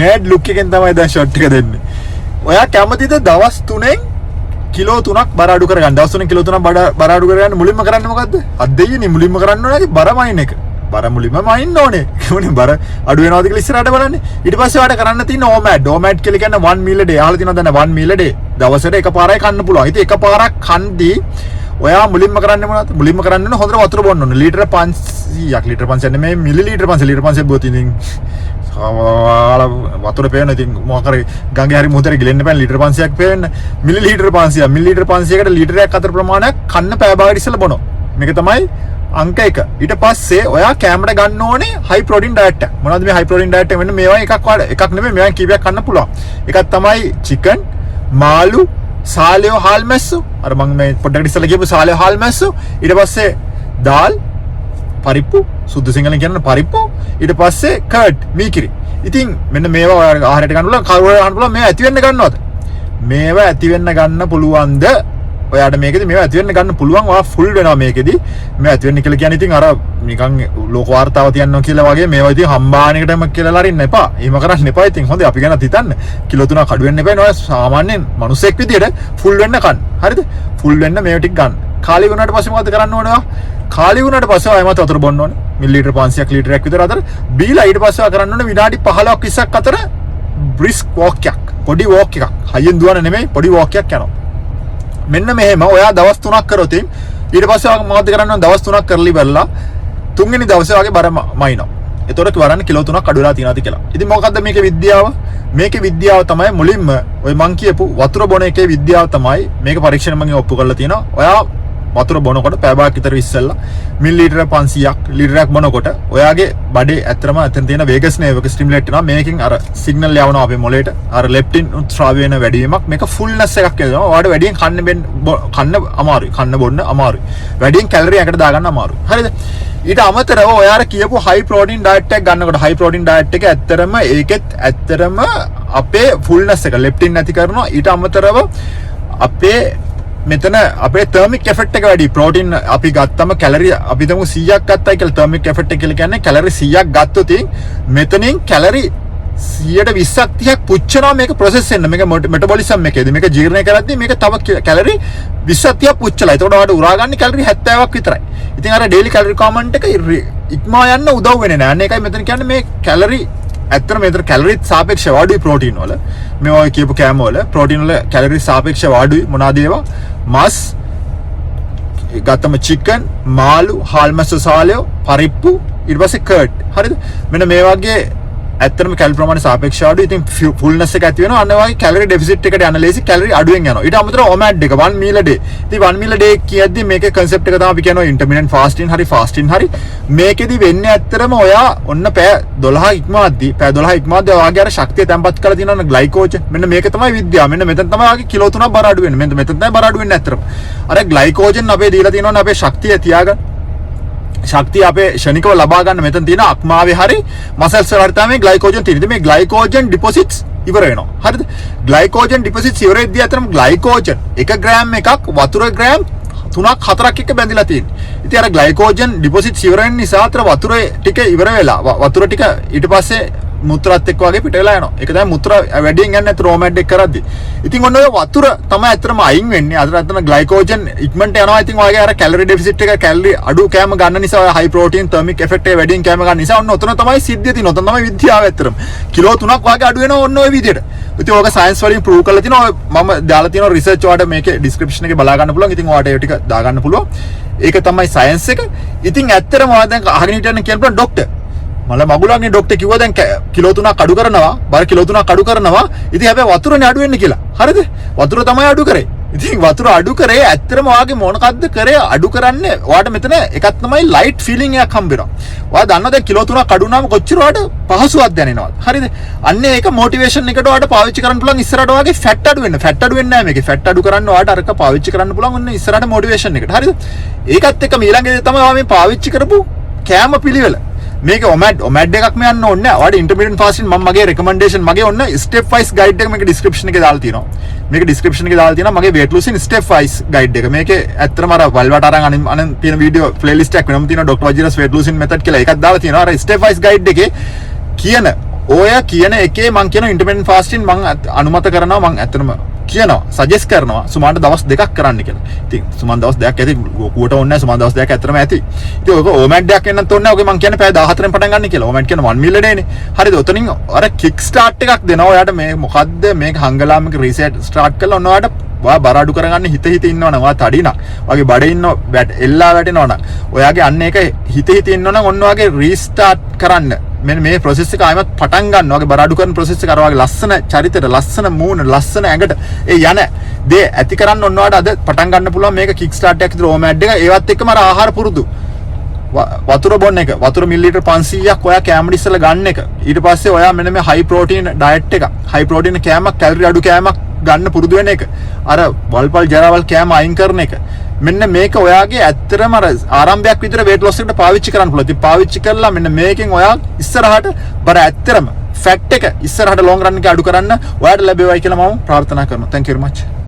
නේඩ් look එකෙන් තමයි දැන් ෂොට් එක දෙන්නේ. ඔයා කැමතිද දවස් 3න් කිලෝ 3ක් බර අඩු කරගන්න? දවස් 3න් කිලෝ 3ක් බර අඩු කරගන්න මුලින්ම කරන්නේ මොකද්ද? අත් දෙයියනේ මුලින්ම කරන්න ඕනේ බර මයින් එක. බර මුලින්ම මයින් ඕනේ. ඒකනේ බර අඩු වෙනවද කියලා ඉස්සරහට බලන්න. ඊට පස්සේ ඔයාලට කරන්න තියෙන ඕමැඩ්. ඕමැඩ් කියලා කියන්නේ 1 meal a day. අහලා තියෙනවද දැන් 1 meal a day. දවසට එකපාරයි කන්න පුළුවන්. ඉතින් එකපාරක් කන්දී ඔයා මුලින්ම කරන්නේ මොනවද? මුලින්ම කරන්න ඕනේ හොඳට වතුර බොන්න ඕනේ. ලීටර 500ක් ලීටර 500 නෙමෙයි මිලිලීටර 500 බොත් ඉතින් වතුර පේන ඉතින් මොකක් හරි ගඟේ හරි මොහොතේ ගිලෙන්න බෑ ලීටර 500ක් පේන්න. මිලිලීටර 500 මිලිලීටර 500කට ලීටරයක් අතර ප්‍රමාණයක් කන්න පෑ භාගයට ඉස්සෙල්ලා බොනවා. මේක තමයි අංක 1. ඊට පස්සේ ඔයා කැමරට ගන්න ඕනේ හයි ප්‍රෝටීන් ඩයට් එක. මොනවද මේ හයි ප්‍රෝටීන් ඩයට් එක? මෙන්න මේවා එකක් නෙමෙයි මේවා කීපයක් කන්න පුළුවන්. එකක් තමයි චිකන්, මාළු, සාලයෝ හාල් මැස්සු. අර මම මේ පොඩ්ඩක් ඉස්සෙල්ලා කියපු සාලයෝ හාල් මැස්සු. ඊට පස්සේ දාල්, පරිප්පු, සුදු සිංහලෙන් කියන පරිප්පු. ඊට පස්සේ කර්ඩ්, මීකිරි. ඉතින් මෙන්න මේවා ඔයාලා ආහාරයට ගන්න පුළුවන්. කවුරුහරි අහන්න පුළුවන් මේවා ඇති වෙන්න ගන්නවද? මේවා ඇති වෙන්න ගන්න පුළුවන්ද? ඔයාට මේකෙදි මේවා ඇති වෙන්න ගන්න පුළුවන්. ඔයා ෆුල් වෙනවා මේකෙදි. මේවා ඇති වෙන්න කියලා කියන්නේ ඉතින් අර නිකන් ලෝක වාර්තාව තියන්නවා කියලා වගේ මේවා ඉතින් හම්බානෙකටම කියලා ලරින්න එපා. එහෙම කරන්න එපා. ඉතින් හොඳයි අපි ගැනත් හිතන්න. කිලෝ 3ක් අඩු වෙන්න එපා. ඔයා සාමාන්‍යයෙන් මිනිසෙක් විදියට ෆුල් වෙන්න කන්න. හරිද? ෆුල් වෙන්න මේවා ටික ගන්න. කාලි වුණාට පස්සේ මොකද කරන්න ඕනේ ඔයා? කාලි වුණාට පස්සේ ආයෙමත් වතුර බොන්න ඕනේ. මිලිලීටර 500ක් ලීටරයක් විතර අතර බීලා ඊට පස්සේ ඔයා කරන්න ඕනේ විනාඩි 15ක් 20ක් අතර බ්‍රිස්ක් වෝක් එකක්. පොඩි වෝක් එකක්. හයියෙන් දුවන නෙමෙයි පොඩි වෝක් එකක් යනවා. මෙන්න මෙහෙම ඔයා දවස් 3ක් කරොත් ඊට පස්සේ ඔයා මොකද කරන්න ඕනේ? දවස් 3ක් කරලි බලලා තුන්වෙනි දවසේ වගේ බර මයින්නවා. එතකොට වරන්නේ කිලෝ 3ක් අඩු වෙලා තියෙනවාද කියලා. ඉතින් මොකද්ද මේකේ විද්‍යාව? මේකේ විද්‍යාව තමයි මුලින්ම ඔය මං කියපු වතුර බොන එකේ විද්‍යාව තමයි මේක පරීක්ෂණ මගෙන් ඔප්පු කරලා තියෙනවා. ඔයා වතුර බොනකොට පැය භාගයක් විතර ඉස්සෙල්ලා මිලිලීටර 500ක් ලීටරයක් බොනකොට ඔයාගේ බඩේ ඇත්තටම එතන තියෙන වේගස් නේවක ස්ටිමුලේට් වෙනවා. මේකෙන් අර සිග්නල් යවනවා අපේ මොළයට. අර ලෙප්ටින් ස්‍රාව වෙන වැඩි වීමක්. මේක ෆුල්නස් එකක් එනවා. ඔයාට වැඩියෙන් කන්න අමාරුයි. කන්න බොන්න අමාරුයි. වැඩියෙන් කැලරි එකට දාගන්න අමාරුයි. හරිද? ඊට අමතරව ඔයාලා කියපු හයි ප්‍රෝටීන් ඩයට් එකක් ගන්නකොට හයි ප්‍රෝටීන් ඩයට් එක ඇත්තටම ඒකෙත් ඇත්තටම අපේ ෆුල්නස් එක ලෙප්ටින් නැති කරනවා. ඊට අමතරව අපේ මෙතන අපේ තර්මික් එෆෙක්ට් එක වැඩි. ප්‍රෝටීන් අපි ගත්තම කැලරි අපි තමු 100ක් ගත්තයි කියලා තර්මික් එෆෙක්ට් එක කියලා කියන්නේ කැලරි 100ක් ගත්තොත් මෙතනින් කැලරි 120ක් 30ක් පුච්චනවා මේක ප්‍රොසෙස් වෙන්න. මේක මෙටබොලිසම් එකේදී මේක ජීර්ණය කරද්දී මේක තව කැලරි 20ක් 30ක් පුච්චලා. ඒතකොට ඔයාලට උරාගන්නේ කැලරි 70ක් විතරයි. ඉතින් අර ඩේලි කැලරි කමන්ට් එක ඉක්මවා යන්න උදව් වෙන්නේ නැහැ. අන්න ඒකයි මෙතන කියන්නේ මේ කැලරි ඇත්තට මේතර කැලරිත් සාපේක්ෂව අඩුයි ප්‍රෝටීන් වල. මේ ඔය කියපු කෑම වල ප්‍රෝටීන් වල කැලරි සාපේක්ෂව අඩුයි. මොනවාද ඒවා? මස්, ගත්තම චිකන්, මාළු, හාල් මැස්ස සාලයෝ, පරිප්පු, ඊට පස්සේ කර්ඩ්. හරිද? මෙන්න මේ වගේ ඇත්තටම කැලරි ප්‍රමාණය සාපේක්ෂව අඩුයි. ඉතින් ෆුල්නස් එක ඇති වෙනවා. අන්න වගේ කැලරි ඩෙෆිසිට් එකට යන ලේසි කැලරි අඩුවෙන් යනවා. ඊට අමතරව OMAD එක 1 meal a day. ඉතින් 1 meal a day කියද්දි මේකේ concept එක තමයි අපි කියනවා intermittent fasting හරි fasting හරි. මේකෙදි වෙන්නේ ඇත්තටම ඔයා ඔන්න පැය 12 ඉක්මවද්දි ඔයාගේ අර ශක්තිය තැම්පත් කරලා තියෙනවනේ ග්ලයිකෝජන්. මෙන්න මේක තමයි විද්‍යාව. මෙන්න මෙතන තමයි ඔයාගේ කිලෝ 3ක් බර අඩු වෙන්නේ. මෙතන තමයි බර අඩු වෙන්නේ ඇත්තටම. අර ග්ලයිකෝජන් අපේ දීලා තියෙනවනේ අපේ ශක්තිය තියාගන්න. ශක්තිය අපේ ෂණිකව ලබා ගන්න මෙතන තියෙන අක්මාවේ හරි මසල්ස් වල හරි තමයි ග්ලයිකෝජන් තියෙන්නේ. මේ ග්ලයිකෝජන් ඩිපොසිට්ස් ඉවර වෙනවා. හරිද? ග්ලයිකෝජන් ඩිපොසිට්ස් ඉවර වෙද්දී අතරම ග්ලයිකෝජන් 1 ග්‍රෑම් එකක් වතුර ග්‍රෑම් 3ක් 4ක් එක්ක බැඳිලා තියෙන්නේ. ඉතින් අර ග්ලයිකෝජන් ඩිපොසිට්ස් ඉවර වෙන නිසා අතර වතුරේ ටික ඉවර වෙලා වතුර ටික ඊට පස්සේ මුත්‍රාත් එක්ක වගේ පිට වෙලා යනවා. ඒක තමයි මුත්‍රා වැඩියෙන් යන්නේ නැත්නම් රෝමැඩ් එක කරද්දී. ඉතින් ඔන්න ඔය වතුර තමයි ඇත්තටම අයින් වෙන්නේ. අතන ග්ලයිකෝජන් ඉක්මනට යනවා. ඉතින් ඔයගේ අර කැලරි ඩෙෆිසිට් එක කැලරි අඩු කෑම ගන්න නිසා ඔය හයි ප්‍රෝටීන් තර්මික් එෆෙක්ට් එක වැඩියෙන් කෑම ගන්න නිසා ඔන්න ඔතන තමයි සිද්ධිය තියෙන්නේ. ඔතන තමයි විද්‍යාව ඇත්තටම. කිලෝ 3ක් වගේ අඩු වෙනවා ඔන්න ඔය විදිහට. ඉතින් ඔයක සයන්ස් වලින් ප්‍රූව් කරලා තිනවා. මම දාලා තියෙනවා රිසර්ච් වලට මේකේ ඩිස්ක්‍රිප්ෂන් එකේ බලා ගන්න පුළුවන්. ඉතින් ඔයාලට ඒ ටික දා ගන්න පුළුවන්. ඒක තමයි සයන්ස් එක. ඉතින් ඇත්තටම ඔයා දැන් අහගෙන හිටියන්න කියන පුළුවන් ડોක්ටර් මල මගුලන්ගේ ડોක්ටර් කිව්වා දැන් කිලෝ 3ක් අඩු කරනවා. බර කිලෝ 3ක් අඩු කරනවා. ඉතින් හැබැයි වතුරනේ අඩු වෙන්නේ කියලා. හරිද? වතුර තමයි අඩු කරේ. ඉතින් වතුර අඩු කරේ ඇත්තටම ඔයාගේ මොනකද්ද කරේ අඩු කරන්නේ? ඔයාට මෙතන එකක් තමයි ලයිට් ෆීලිං එකක් හම්බ වෙනවා. ඔයා දන්නවා දැන් කිලෝ 3ක් අඩු වුණාම කොච්චර ඔයාට පහසුවක් දැනෙනවද? හරිද? අන්න ඒක මොටිවේෂන් එකට ඔයාට පාවිච්චි කරන්න පුළුවන් ඉස්සරහට ඔයාගේ ෆැට් අඩු වෙන්න. ෆැට් අඩු වෙන්නේ නැහැ මේකේ. ෆැට් අඩු කරන්න ඔයාට අරක පාවිච්චි කරන්න පුළුවන් ඔන්න ඉස්සරහට මොටිවේෂන් එකට. හරිද? ඒකත් එක්ක ඊළඟේ තමයි ඔයා මේ පාවිච්චි කරපු කෑම පිළිවෙල. මේක OMAD එකක් මේ යන්න ඕනේ නැහැ. ඔයාලට ඉන්ටර්මිඩියට් ෆාස්ටින් මම මගේ රෙකමෙන්ඩේෂන් මගේ ඔන්න ස්ටෙප් වයිස් ගයිඩ් එක මේක ඩිස්ක්‍රිප්ෂන් එකේ දාලා තියෙනවා. මේක ඩිස්ක්‍රිප්ෂන් එකේ දාලා තියෙනවා මගේ weight losing step vice guide එක. මේකේ ඇත්තටම අර වල්වට අරන් අනන් තියෙන වීඩියෝ ප්ලේලිස්ට් එකක් වෙනම තියෙනවා Dr. Vajiras weight losing method කියලා. ඒකත් දාලා තියෙනවා. අර ස්ටෙප් වයිස් ගයිඩ් එකේ කියන ඔය කියන එකේ මං කියන ඉන්ටර්මිටන්ට් ෆාස්ටින් මං අනුමත කරනවා මං ඇත්තටම කියනවා සජෙස්ට් කරනවා සුමාන්ට දවස් 2ක් කරන්න කියලා. ඉතින් සුමාන් දවස් 2ක් ඇති කුවට ඕනේ නැහැ සුමාන් දවස් 2ක් ඇත්තටම ඇති. ඉතින් ඔක ඕමැඩ් එකක් එන්නත් ඕනේ නැහැ. ඔගේ මං කියන්නේ පැය 14න් පටන් ගන්න කියලා. ඕමැඩ් කියන 1 මිලියන් නේ. හරිද? ඔතනින් අර කික් ස්ටාර්ට් එකක් දෙනවා. ඔයාට මේ මොකද්ද මේක හංගලාමක රීසෙට් ස්ටාර්ට් කරලා ඔන්න ඔයාට බර අඩු කරගන්න හිත ඉන්නවනම් ඔයා තඩිනා වගේ බඩේ ඉන්න එල්ලා වැටෙනවනම් ඔයාගේ අන්න ඒක හිත ඉන්නවනම් ඔන්න ඔයාගේ රීස්ටාර්ට් කරන්න මෙන්න මේ process එක ආයෙත් පටන් ගන්නවා වගේ බර අඩු කරන process එක අර වගේ ලස්සන චරිතෙට ලස්සන මූණ ලස්සන ඇඟට ඒ යන දේ ඇති කරන්න ඔන්න ඔයාට අද පටන් ගන්න පුළුවන් මේක කික් ස්ටාර්ට් එකක් විතර ඕමැඩ් එක ඒවත් එක්කම අර ආහාර පුරුදු වතුර බොන්න එක වතුර මිලිලීටර් 500ක් ඔයා කෑමට ඉස්සලා ගන්න එක ඊට පස්සේ ඔයා මෙන්න මේ හයි ප්‍රෝටීන් ඩයට් එක හයි ප්‍රෝටීන් කෑමක් කැලරි අඩු කෑමක් ගන්න පුරුදු වෙන එක අර වල්පල් ජරාවල් කෑම අයින් කරන එක මෙන්න මේක ඔයාගේ ඇත්තටම අර ආරම්භයක් විතර weight loss එකට පාවිච්චි කරන්න පුළුවන්. ඉතින් පාවිච්චි කළා මෙන්න මේකෙන් ඔයා ඉස්සරහට බර ඇත්තටම ෆැට් එක ඉස්සරහට ලොංග් රන් එක අඩු කරන්න ඔයාට ලැබෙවයි කියලා මම ප්‍රාර්ථනා කරනවා. Thank you very much.